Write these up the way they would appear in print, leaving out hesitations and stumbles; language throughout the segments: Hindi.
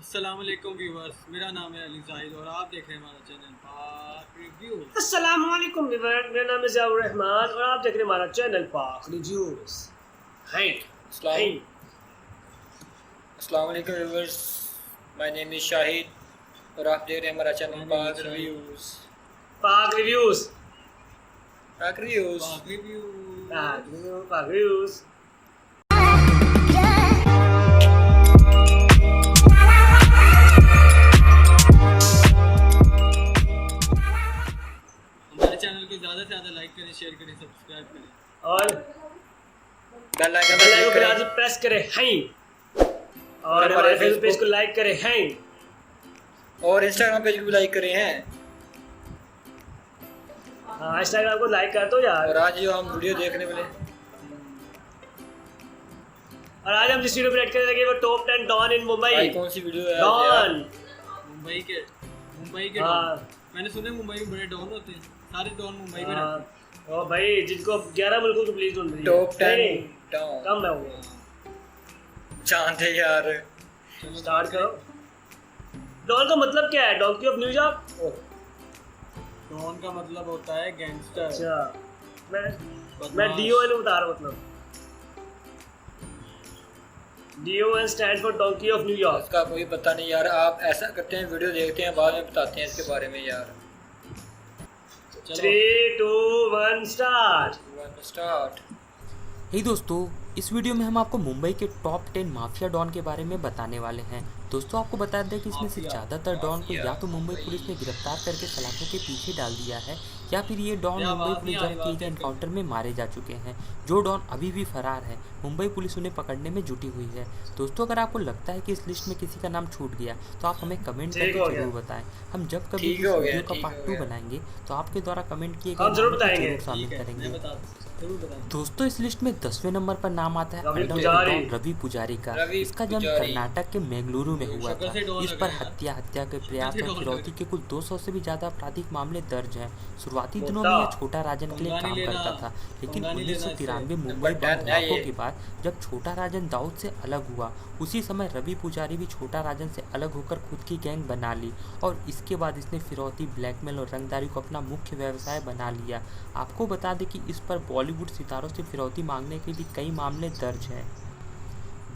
अस्सलाम वालेकुम व्यूअर्स, मेरा नाम है अली जाहिद और आप देख रहे हैं हमारा चैनल पाक रिव्यू। अस्सलाम वालेकुम व्यूअर, मेरा नाम है ज़ियाउर रहमान और आप देख रहे हैं हमारा चैनल पाक रिव्यूज। अस्सलाम वालेकुम viewers, my name is Shahid और आप देख रहे हैं हमारा चैनल पाक रिव्यूज। पाक रिव्यूज पाक रिव्यूज पाक रिव्यू पाक रिव्यूज। हमारे चैनल को ज़्यादा से ज़्यादा लाइक करें, शेयर करें, सब्सक्राइब करें और बेल आइकन बेल आइकन पर को क्लिक लाजमी प्रेस करें और हमारे हमारे फेसबुक पेज Facebook को लाइक करें करें और इंस्टाग्राम पेज को भी लाइक करें हैं। हाँ, इंस्टाग्राम को लाइक कर दो यार। और आज जो हम वीडियो देखने वाले और आज हम जिस वीडियो पर ऐड करने लगे वो टॉप 10 डॉन इन भाई मुंबई। कौन सी वीडियो है आज यार? डॉन मुंबई के हाँ। डॉन। मैंने सुना है मुंबई में बड़े डॉन होते हैं, सारे डॉन मुंबई में रहते हाँ, ओ भाई जिनको 11 मुल्कों की पुलिस ढूंढ रही है। टॉप 10 नहीं, डॉन कम है वो। हैं। चांद है यार। स्टार्ट करो। डॉन का मतलब क्या है? डॉन्की ऑफ न्यूयॉर्क। डॉन का मतलब होता है गैंगस्टर। अच्छा, मैं बदमाश। DON बता रहा हूँ। मतलब DON stand for donkey of New York. इसका कोई पता नहीं यार। आप ऐसा करते हैं, वीडियो देखते हैं, बाद में बताते हैं इसके बारे में यार। चलो 3 2 1 स्टार्ट। स्टार्ट। हे दोस्तों, इस वीडियो में हम आपको मुंबई के टॉप 10 माफिया डॉन के बारे में बताने वाले हैं। दोस्तों, आपको बता दें कि इसमें से ज़्यादातर डॉन को या तो मुंबई पुलिस ने गिरफ्तार करके सलाखों के पीछे डाल दिया है या फिर ये डॉन मुंबई पुलिस द्वारा किए गए एनकाउंटर में मारे जा चुके हैं। जो डॉन अभी भी फरार है, मुंबई पुलिस उन्हें पकड़ने में जुटी हुई है। दोस्तों, अगर आपको लगता है कि इस लिस्ट में किसी का नाम छूट गया तो आप हमें कमेंट करके जरूर बताएं। हम जब कभी ठीक इस हो गया, वीडियो का ठीक पार्ट हो 2 गया। बनाएंगे तो आपके द्वारा कमेंट किए हम गए जरूर नामों को बताएंगे। जरूर शामिल ठीक है, करेंगे। मैं बता जरूर बताएं। दोस्तों, इस लिस्ट में 10वें नंबर पर नाम आता है रवि अंडरवर्ल्ड पुजारी। डॉन रवि पुजारी का। रवि इसका जन्म पुजारी। कर्नाटक के मैंगलुरु में हुआ शक्ल था। से डॉन इस लग पर रहा है। हत्या के प्रयास शक्ल से और डॉन फिरौती लग के कुल 200 से भी ज़्यादा आपराधिक मामले दर्ज हैं। शुरुआती दिनों मोटा। में यह छोटा राजन के लिए पंगा काम नहीं करता लेना, था, लेकिन पंगा नहीं लेना 1993 इससे। मुंबई नंबर बम 10 है धमाकों ये। के बाद जब छोटा राजन दाऊद से अलग हुआ, उसी समय रवि पुजारी भी छोटा राजन से अलग होकर खुद की गैंग बना ली और इसके बाद इसने फिरौती, ब्लैकमेल और रंगदारी को अपना मुख्य व्यवसाय बना लिया। आपको बता दें कि इस पर बॉलीवुड सितारों से फिरौती मांगने के भी कई मामले दर्ज हैं।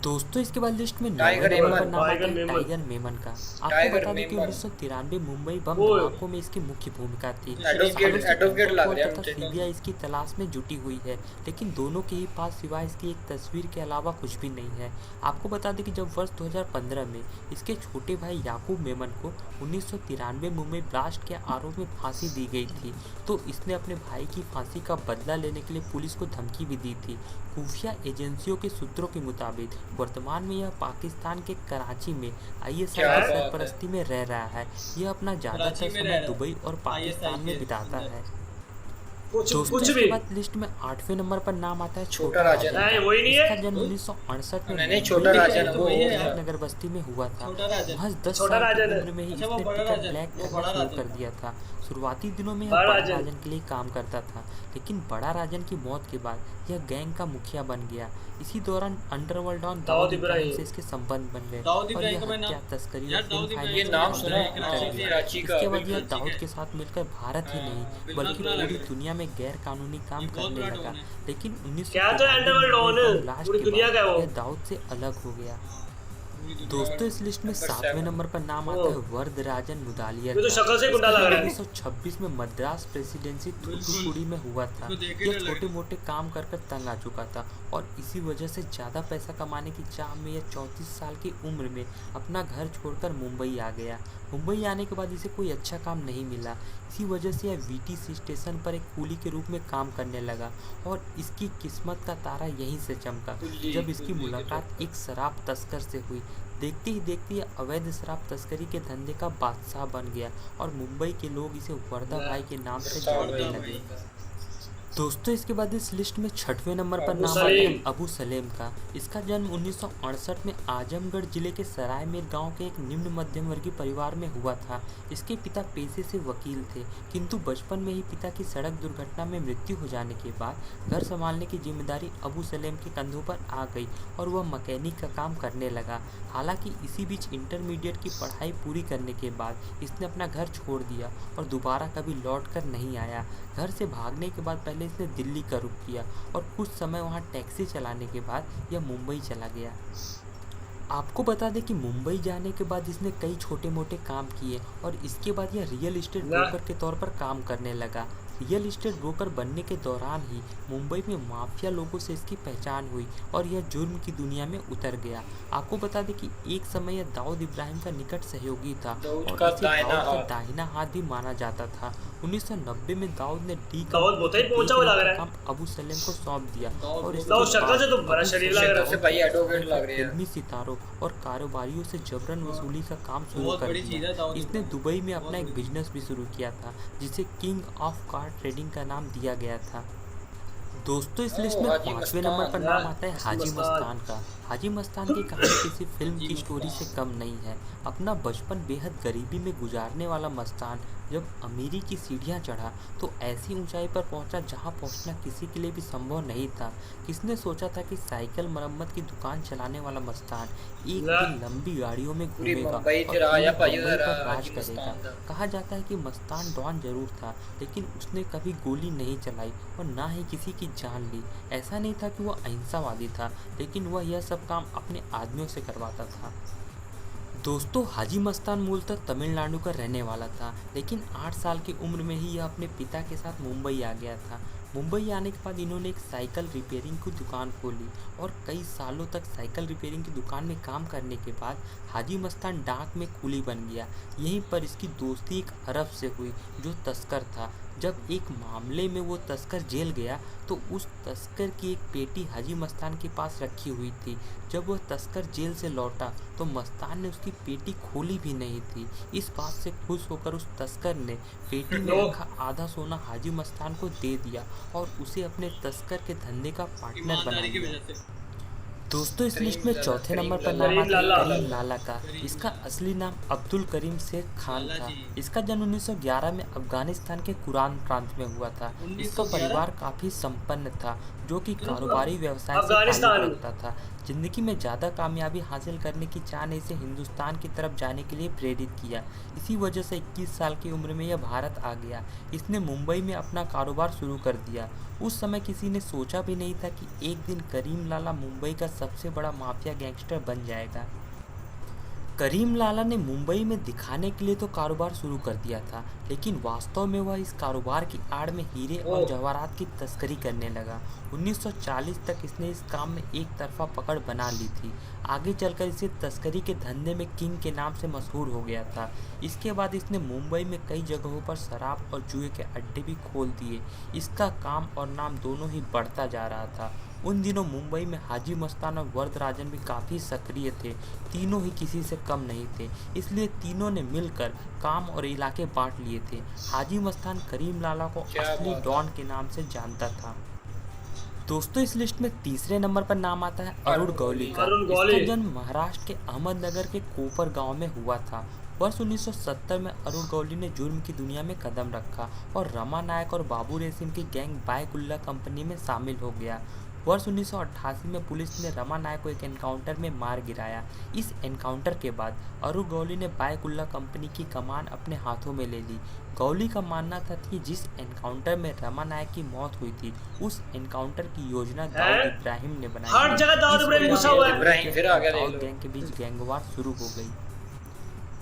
दोस्तों, इसके बाद लिस्ट में 9वें टाइगर नंबर पर मेमन। नाम आता टाइगर है मेमन। टाइगर मेमन का। आपको टाइगर बता दें कि मेमन। 1993 मुंबई बम ओए। धमाकों में इसकी मुख्य भूमिका थी। एडवोकेट लग रहा है मुझे। सीबीआई इसकी तलाश में जुटी हुई है, लेकिन दोनों के ही पास सिवाय इसकी एक तस्वीर के अलावा कुछ भी नहीं है। आपको बता दें कि जब वर्ष 2015 में इसके छोटे भाई याकूब मेमन को 1993 मुंबई ब्लास्ट के आरोप में फांसी दी गई थी, तो इसने अपने भाई की फांसी का बदला लेने के लिए पुलिस को धमकी भी दी थी। खुफिया एजेंसियों के सूत्रों के मुताबिक वर्तमान में यह पाकिस्तान के कराची में ISI क्या की बात है। सरपरस्ती में रह रहा है। यह अपना ज़्यादातर कराची में रह समय रहा है। दुबई और पाकिस्तान ISI में के बिताता अंदर। है। कुछ दोस्तों, कुछ इसके भी बाद लिस्ट में 8वें नंबर पर नाम आता है छोटा छोटा राजन। राजन नहीं, का। वही नहीं है। इसका जन्म 1968 में नहीं, मुंबई छोटा के राजन, वो वही है यार। नगर बस्ती में हुआ था। छोटा राजन। महज 10 छोटा साल की राजन है। उम्र में ही अच्छा, इसने वो बड़ा टिकट राजन, ब्लैक वो करना बड़ा शुरू राजन। कर दिया था। शुरुआती दिनों में यह बड़ा बड़ा राजन। राजन के लिए काम करता था, लेकिन बड़ा राजन की मौत के बाद यह गैंग का मुखिया बन गया। इसी दौरान अंडरवर्ल्ड डॉन दाऊद इब्राहिम से इसके संबंध बन गए दाऊद और इब्राहिम यह का मैं हत्या, नाम- तस्करी यार और दाऊद फिल्म इब्राहिम ये नाम सुना है, फाइनेंस कराची कराची का। इसके बाद यह बिल्कुल दाऊद ठीक के है। साथ मिलकर भारत ही नहीं बिल्कुल बल्कि बुरा पूरी लगा। दुनिया में गैर कानूनी काम ये बहुत करने बड़ा लगा। डॉन है। लेकिन क्या तो अंडरवर्ल्ड डॉन है, 1993 पूरी दुनिया का है वो। यह दाऊद से अलग हो गया। दोस्तों, इस लिस्ट में नंबर 7वें 7 नंबर पर नाम आता है वरदराजन मुदालियर ये तो का। शक्ल से गुंडा लग रहा है। 1926 में मद्रास प्रेसिडेंसी थूथुकुडी में हुआ था। इसको देख के यह डर लग छोटे मोटे काम कर कर तंग आ चुका था और इसी वजह से ज़्यादा पैसा कमाने की चाह में यह 34 साल की उम्र में अपना घर छोड़कर मुंबई आ गया। मुंबई आने के बाद इसे कोई अच्छा काम नहीं मिला। इसी वजह से यह VTC स्टेशन पर एक कुली के रूप में काम करने लगा और इसकी किस्मत का तारा यहीं से चमका जब इसकी मुलाकात एक शराब तस्कर से हुई। देखते ही देखते यह अवैध शराब तस्करी के धंधे का बादशाह बन गया और मुंबई के लोग इसे वर्दा भाई के नाम से जानने लगे। दोस्तों इसके बाद इस लिस्ट में 6वें नंबर पर अबू नाम आता है सलीम। अबू सलेम का। इसका जन्म 1968 में आजमगढ़ जिले के सरायमीर गांव के एक निम्न मध्यम वर्गीय परिवार में हुआ था। इसके पिता पेशे से वकील थे, किंतु बचपन में ही पिता की सड़क दुर्घटना में मृत्यु हो जाने के बाद घर संभालने की जिम्मेदारी अबू सलेम के कंधों पर आ गई और वह मैकेनिक का काम करने लगा। हालांकि इसी बीच इंटरमीडिएट की पढ़ाई पूरी करने के बाद इसने अपना घर छोड़ दिया और दोबारा कभी लौट कर नहीं आया। घर से भागने के बाद पहले इसने दिल्ली का रुख किया और कुछ समय वहां टैक्सी चलाने के बाद यह मुंबई चला गया। आपको बता दें कि मुंबई जाने के बाद इसने कई छोटे मोटे काम किए और इसके बाद यह रियल इस्टेट ब्रोकर के तौर पर काम करने लगा। रियल इस्टेट ब्रोकर बनने के दौरान ही मुंबई में माफिया लोगों से इसकी पहचान हुई और यह जुर्म की दुनिया में उतर गया। आपको बता दें कि एक समय यह दाऊद इब्राहिम का निकट सहयोगी था दाऊद और का इसे दाहिना दाऊद का हाथ। दाहिना हाथ भी माना जाता था। 1990 में दाऊद ने डी दाऊद बहुत ही पहुंचा हुआ लग रहा है। काम अबू सलेम को सौंप दिया और इसके दाऊद शक्ल से तो बाद बड़ा अबू शरीफ सलेम लग रहा है। शक्ल से भाई एडवोकेट लग रहे हैं। फिल्मी सितारों और कारोबारियों से जबरन वसूली का काम शुरू बहुत कर बड़ी चीज़ है दिया। दाऊद इसने इब्राहिम। दुबई में अपना बहुत एक बड़ी। बिजनेस भी शुरू किया था जिसे किंग ऑफ कार ट्रेडिंग का नाम दिया गया था। दोस्तों इस लिस्ट में हाजी 5वें नंबर पर मस्तान। नाम आता है हाजी मस्तान। मस्तान का। हाजी मस्तान की कहानी किसी फिल्म की स्टोरी से कम नहीं है। अपना बचपन बेहद गरीबी में गुजारने वाला मस्तान जब अमीरी की सीढ़ियां चढ़ा तो ऐसी ऊंचाई पर पहुंचा जहां पहुंचना किसी के लिए भी संभव नहीं था। किसने सोचा था कि साइकिल मरम्मत की दुकान चलाने वाला मस्तान एक दिन लंबी गाड़ियों में पूरी घूमेगा और मुंबई पूरी तिराया भाई मुंबई उधर पर राज हाजी करेगा। मस्तान था। कहा जाता है कि मस्तान डॉन जरूर था, लेकिन उसने कभी गोली नहीं चलाई और ना ही किसी की जान ली। ऐसा नहीं था कि वह अहिंसावादी था, लेकिन वह यह सब काम अपने आदमियों से करवाता था। दोस्तों हाजी मस्तान मूलतः तमिलनाडु का रहने वाला था, लेकिन 8 साल की उम्र में ही यह अपने पिता के साथ मुंबई आ गया था। मुंबई आने के बाद इन्होंने एक साइकिल रिपेयरिंग की दुकान खोली और कई सालों तक साइकिल रिपेयरिंग की दुकान में काम करने के बाद हाजी मस्तान डाक में कुली बन गया। यहीं पर इसकी दोस्ती एक अरब से हुई जो तस्कर था। जब एक मामले में वो तस्कर जेल गया तो उस तस्कर की एक पेटी हाजी मस्तान के पास रखी हुई थी। जब वह तस्कर जेल से लौटा तो मस्तान ने उसकी पेटी खोली भी नहीं थी। इस बात से खुश होकर उस तस्कर ने पेटी में रखा आधा सोना हाजी मस्तान को दे दिया और उसे अपने तस्कर के धंधे का पार्टनर बना ईमानदारी की लिया। वजह से। दोस्तों इस लिस्ट में करीम चौथे लाला, नंबर पर करीम नाम आता है लाला। करीम लाला का। इसका असली नाम अब्दुल करीम शेख खान लाला था। जी। इसका जन्म 1911 में अफगानिस्तान के कुरान प्रांत में हुआ था। इसका 1911? परिवार काफी संपन्न था जो कि कारोबारी व्यवसाय से अफगानिस्तान। ताल्लुक रखता था। जिंदगी में ज़्यादा कामयाबी हासिल करने की चाह ने इसे हिंदुस्तान की तरफ जाने के लिए प्रेरित किया। इसी वजह से 21 साल की उम्र में यह भारत आ गया। इसने मुंबई में अपना कारोबार शुरू कर दिया। उस समय किसी ने सोचा भी नहीं था कि एक दिन करीम लाला मुंबई का सबसे बड़ा माफिया गैंगस्टर बन जाएगा। करीम लाला ने मुंबई में दिखाने के लिए तो कारोबार शुरू कर दिया था, लेकिन वास्तव में वह इस कारोबार की आड़ में हीरे और जवाहरात की तस्करी करने लगा। 1940 तक इसने इस काम में एक तरफा पकड़ बना ली थी। आगे चलकर इसे तस्करी के धंधे में किंग के नाम से मशहूर हो गया था। इसके बाद इसने मुंबई में कई जगहों पर शराब और जुए के अड्डे भी खोल दिए। इसका काम और नाम दोनों ही बढ़ता जा रहा था। उन दिनों मुंबई में हाजी मस्तान और वरदराजन भी काफ़ी सक्रिय थे। तीनों ही किसी से कम नहीं थे, इसलिए तीनों ने मिलकर काम और इलाके बांट लिए थे। हाजी मस्तान करीम लाला को क्या असली बात है। डॉन के नाम से जानता था। दोस्तों इस लिस्ट में तीसरे नंबर पर नाम आता है अरुण गौली का। अरुण गौली। इसका जन्म महाराष्ट्र के अहमदनगर के कोपर गांव में हुआ था। वर्ष 1970 में अरुण गौली ने जुर्म की दुनिया में कदम रखा और रमा नायक और बाबू रेसिम की गैंग बायकुल्ला कंपनी में शामिल हो गया। वर्ष 1988 में पुलिस ने रमा नायक को एक एनकाउंटर में मार गिराया। इस एनकाउंटर के बाद अरुण गौली ने बायकुल्ला कंपनी की कमान अपने हाथों में ले ली। गौली का मानना था कि जिस एनकाउंटर में रमा नायक की मौत हुई थी उस एनकाउंटर की योजना दाऊद इब्राहिम ने बनाई हर थी। जगह दाऊद इस इब्राहिम वजह घुसा से हुआ है। इब्राहिम फिर आ गया, देख दाऊद लो। गैंग के बीच गैंगवार शुरू हो गई।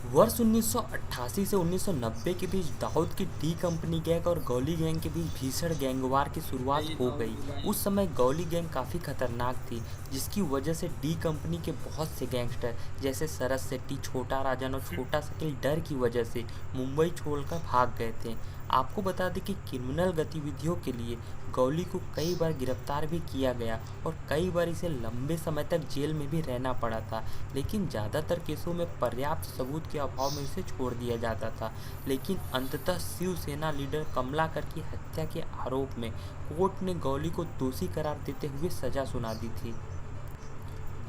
वर्ष 1988 से 1990 के बीच दाऊद की डी कंपनी गैंग और गौली गैंग के बीच भीषण गैंगवार की शुरुआत हो गई। उस समय गौली गैंग काफ़ी खतरनाक थी, जिसकी वजह से डी कंपनी के बहुत से गैंगस्टर जैसे सरस सेट्टी, छोटा राजन और छोटा शकील डर की वजह से मुंबई छोड़कर भाग गए थे। आपको बता दें कि क्रिमिनल गतिविधियों के लिए गौली को कई बार गिरफ्तार भी किया गया और कई बार इसे लंबे समय तक जेल में भी रहना पड़ा था, लेकिन ज़्यादातर केसों में पर्याप्त सबूत सबूत के अभाव में इसे छोड़ दिया जाता था, लेकिन अंततः शिवसेना लीडर कमलाकर की हत्या के आरोप में कोर्ट ने गौली को दोषी करार देते हुए सजा सुना दी थी।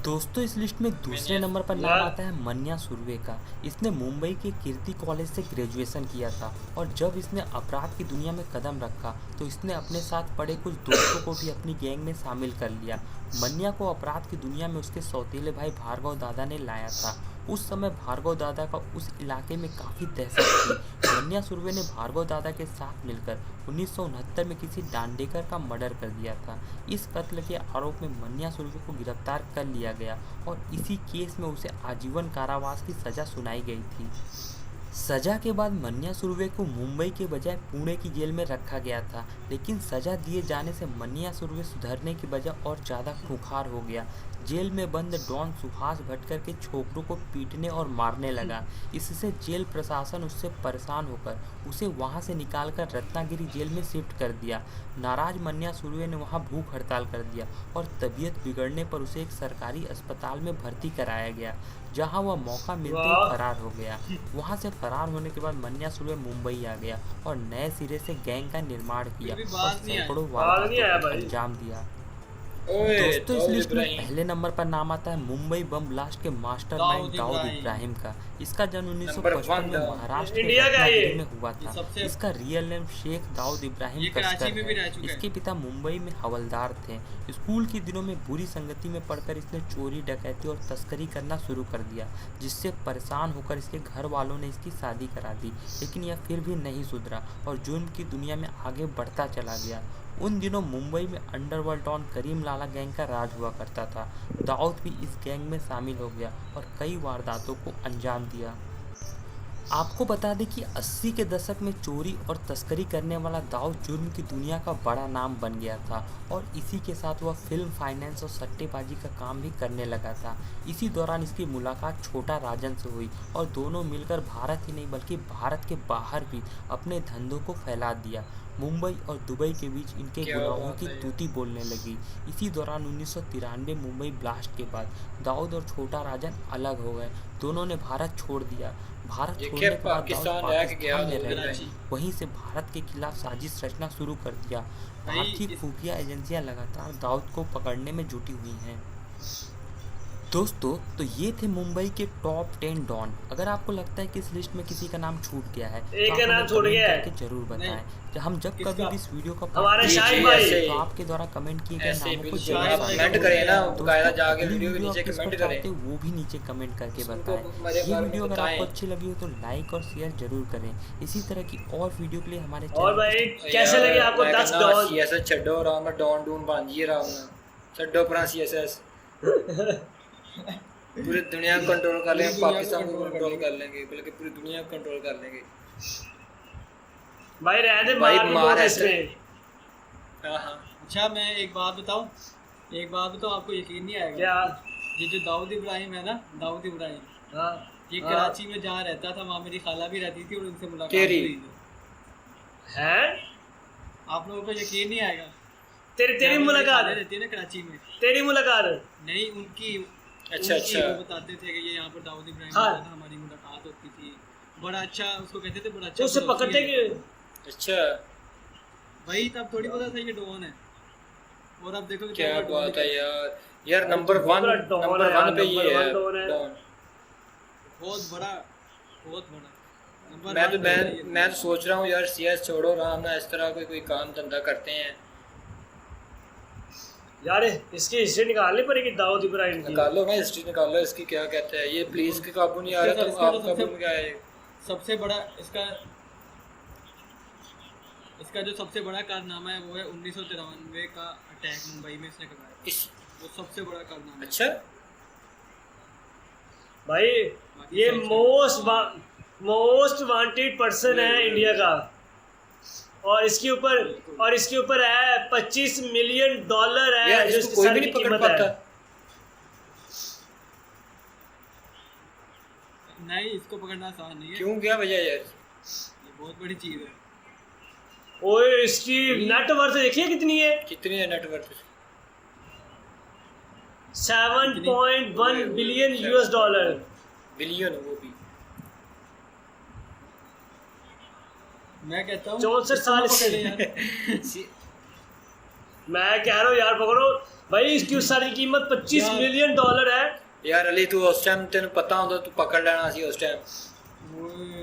दोस्तों, इस लिस्ट में दूसरे नंबर पर नाम आता है मन्या सुर्वे का। इसने मुंबई के कीर्ति कॉलेज से ग्रेजुएशन किया था और जब इसने अपराध की दुनिया में कदम रखा तो इसने अपने साथ पढ़े कुछ दोस्तों को भी अपनी गैंग में शामिल कर लिया। मन्या को अपराध की दुनिया में उसके सौतेले भाई भार्गव दादा ने लाया था। उस समय भार्गव दादा का उस इलाके में काफ़ी दहशत थी। मन्या सुर्वे ने भार्गव दादा के साथ मिलकर 1969 में किसी डांडेकर का मर्डर कर दिया था। इस कत्ल के आरोप में मन्या सुर्वे को गिरफ्तार कर लिया गया और इसी केस में उसे आजीवन कारावास की सज़ा सुनाई गई थी। सज़ा के बाद मन्या सुर्वे को मुंबई के बजाय पुणे की जेल में रखा गया था, लेकिन सज़ा दिए जाने से मन्या सुर्वे सुधरने की बजाय और ज़्यादा खूंखार हो गया। जेल में बंद डॉन सुहास भटकर के छोकरों को पीटने और मारने लगा। इससे जेल प्रशासन उससे परेशान होकर उसे वहां से निकालकर रत्नागिरी जेल में शिफ्ट कर दिया। नाराज मन्या सुर्वे ने वहां भूख हड़ताल कर दिया और तबीयत बिगड़ने पर उसे एक सरकारी अस्पताल में भर्ती कराया गया, जहां वह मौका मिलते ही फरार हो गया। वहां से फरार होने के बाद मन्या सुर्वे मुंबई आ गया और नए सिरे से गैंग का निर्माण किया और सैकड़ों वारदातों को अंजाम दिया। दोस्तों, इस लिस्ट में पहले नंबर पर नाम आता है मुंबई बम ब्लास्ट के मास्टरमाइंड दाऊद इब्राहिम का। इसका जन्म 1955 में महाराष्ट्र के रत्नागिरी में हुआ था। इसका रियल नेम शेख दाऊद इब्राहिम कसकर है। इसके पिता मुंबई में हवलदार थे। स्कूल के दिनों में बुरी संगति में पढ़कर इसने चोरी, डकैती और तस्करी करना शुरू कर दिया, जिससे परेशान होकर इसके घर वालों ने इसकी शादी करा दी, लेकिन यह फिर भी नहीं सुधरा और जुर्म की दुनिया में आगे बढ़ता चला गया। उन दिनों मुंबई में underworld don Karim Lala gang का राज हुआ करता था। दाऊद भी इस गैंग में शामिल हो गया और कई वारदातों को अंजाम दिया। आपको बता दें कि 80 के दशक में चोरी और तस्करी करने वाला दाऊद जुर्म की दुनिया का बड़ा नाम बन गया था और इसी के साथ वह फिल्म, फाइनेंस और सट्टेबाजी का काम भी करने लगा था। इसी दौरान इसकी मुलाकात छोटा राजन से हुई और दोनों मिलकर भारत ही नहीं बल्कि भारत के बाहर भी अपने धंधों को फैला दिया। मुंबई और दुबई के बीच इनके गुनाहों की तूती बोलने लगी। इसी दौरान 1993 मुंबई ब्लास्ट के बाद दाऊद और छोटा राजन अलग हो गए। दोनों ने भारत छोड़ दिया। भारत छोड़ने के बाद दाऊद पाकिस्तान में रह गए। वहीं से भारत के खिलाफ साजिश रचना शुरू कर दिया। भारतीय खुफिया एजेंसियां लगातार दाऊद को पकड़ने में जुटी हुई हैं। दोस्तों, तो ये थे मुंबई के टॉप 10 डॉन। अगर आपको लगता है कि इस लिस्ट में किसी का नाम छूट गया है तो आप हमें कमेंट करके जरूर बताएं। हम जब कभी भी इस वीडियो का तो आपके द्वारा कमेंट किए गए नामों को कमेंट करें ना, बकायदा जाके वीडियो के नीचे कमेंट करें, वो भी नीचे कमेंट करके बताएं। ये वीडियो अगर आपको अच्छी लगी हो तो लाइक और शेयर जरूर करें। इसी तरह की और वीडियो के लिए हमारे और भाई कैसे लगे आपको 10 डॉन? सीएसएस छड्डो आराम में डॉन डून बन जी आराम में छड्डो अपना सीएसएस। पूरी दुनिया को कंट्रोल कर लेंगे, पाकिस्तान को कंट्रोल कर लेंगे, बल्कि पूरी दुनिया को कंट्रोल कर लेंगे भाई। रहने भाई मार इसमें। हां, अच्छा मैं एक बात बताऊं, आपको यकीन नहीं आएगा। क्या? ये जो दाऊद इब्राहिम है ना, दाऊद इब्राहिम, हाँ, ये कराची में जहाँ रहता था वहाँ मेरी खाला भी रहती थी और उनसे मुलाकात हुई थी। हैं? आप लोगों को यकीन नहीं आएगा। तेरी मुलाकात रहती है ना कराची में। तेरी मुलाकात नहीं, उनकी। अच्छा। वो बताते थे कि ये यहाँ पर दाऊद इब्राहिम था, हमारी मुलाकात होती थी। बड़ा अच्छा उसको कहते थे, बड़ा अच्छा। उससे पकड़ते क्यों? अच्छा भाई तब थोड़ी पता था ये डॉन है। और अब देखो क्या बात है यार नंबर 1 पे ये है डॉन। बहुत बड़ा। मैं तो सोच रहा हूँ यार सीएस छोड़ो, आराम ना इस तरह कोई काम धंधा करते हैं यार। इसकी हिस्ट्री निकालनी पड़ेगी दाऊद इब्राहिम की। निकालो ना हिस्ट्री, निकालो इसकी। क्या कहते हैं ये पुलिस के काबू नहीं आ रहा, तो आप काबू में क्या है? सबसे बड़ा इसका जो सबसे बड़ा कारनामा है वो है 1993 का अटैक मुंबई में इसने करवाया। वो सबसे बड़ा कारनामा। अच्छा भाई, ये मोस्ट वांटेड पर्सन है इंडिया का और इसके ऊपर है $25 मिलियन है जो इसकी सारी की कीमत है। नहीं, इसको पकड़ना आसान नहीं है। क्यों, क्या वजह यार? ये बहुत बड़ी चीज है। ओए, इसकी नेटवर्थ देखिए कितनी है net worth? 7.1 billion US dollar. Billion, वो भी मैं कहता हूँ 64 साल इसको से। पकड़े यार। मैं कह रहा हूँ यार पकड़ो भाई, इसकी उस साल की कीमत 25 यार। मिलियन डॉलर है। यार अली तू उस टाइम तेन पता होता तू पकड़ लेना सी उस टाइम। ओए,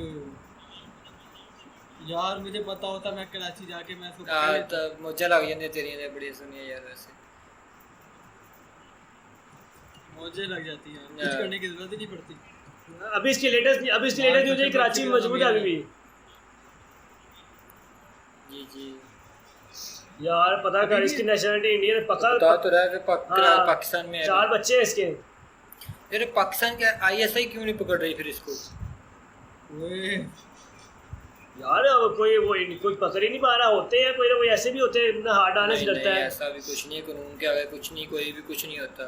यार मुझे पता होता मैं कराची जाके मैं इसको पकड़ लेता। तो मुझे लग जाती तेरी ने बड़ी सुनी यार वैसे। मुझे लग जाती है यार, कुछ यार। करने की जरूरत ही नहीं पड़ती। अभी इसकी लेटेस्ट न्यूज़ है, कराची में मजबूत है अभी भी। जी जी यार पता कर इसकी नेशनलिटी इंडियन बता पकड़। तो रहा है कि हाँ, पाकिस्तान में है। 4 बच्चे हैं इसके। यार पाकिस्तान के आईएसआई क्यों नहीं पकड़ रही फिर इसको? ओए, यार अब कोई पकड़ ही नहीं पा रहा। होते हैं कोई ना कोई ऐसे भी होते हैं, इतना हार्ड आने से नहीं, डरता नहीं, है। ऐसा भी कुछ नहीं है, कानून के आगे कुछ नहीं, कोई भी कुछ नहीं होता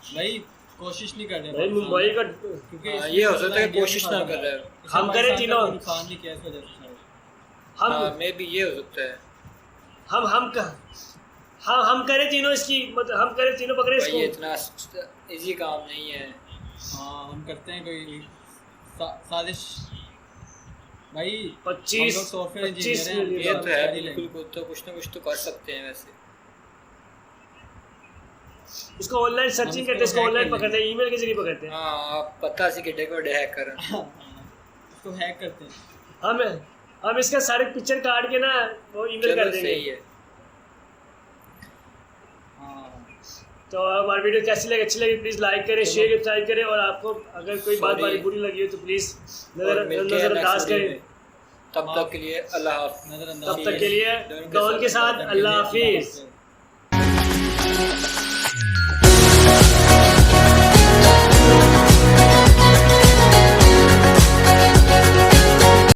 भाई कोशिश नहीं कर रहे भाई मुंबई का क्योंकि हाँ, इसमें ये हो सकता है इंडिया कोशिश में ना फायदा कर रहे है। हो। इससे हम हमारे करें साथ तीनों। कोई नुकसान नहीं किया इस वजह से शायद। हम मे भी ये हो सकता है। हम करें तीनों इसकी, मतलब हम करें तीनों पकड़े भाई ये इसको। इतना इजी काम नहीं है। हाँ हम करते हैं कोई साजिश भाई। 25 हम लोग सॉफ्टवेयर 25 इंजीनियर हैं, ये हम तो है कर ही लेंगे। बिल्कुल, तो कुछ ना कुछ तो कर सकते हैं वैसे। इसको ऑनलाइन सर्चिंग इसको करते हैं, इसको hack ऑनलाइन कर पकड़ते हैं, ईमेल के जरिए पकड़ते हैं। हाँ आप पता सी किड्डे को हैक कर इसको हैक करते हैं। हम इसका सारे पिक्चर काट के ना वो ईमेल कर चलो देंगे। सही है। हाँ तो हमारी वीडियो कैसी लगी, अच्छी लगी प्लीज़ लाइक करें, शेयर सब्सक्राइब करें, और आपको अगर कोई बात Sorry। हमारी बुरी लगी हो तो प्लीज़ और मिलते हैं नज़रअंदाज next video करें। में। तब तक के लिए अल्लाह हाफ़िज़। नजरअंदाज तब तक के लिए डोंट गौन के साथ अल्लाह हाफिज़।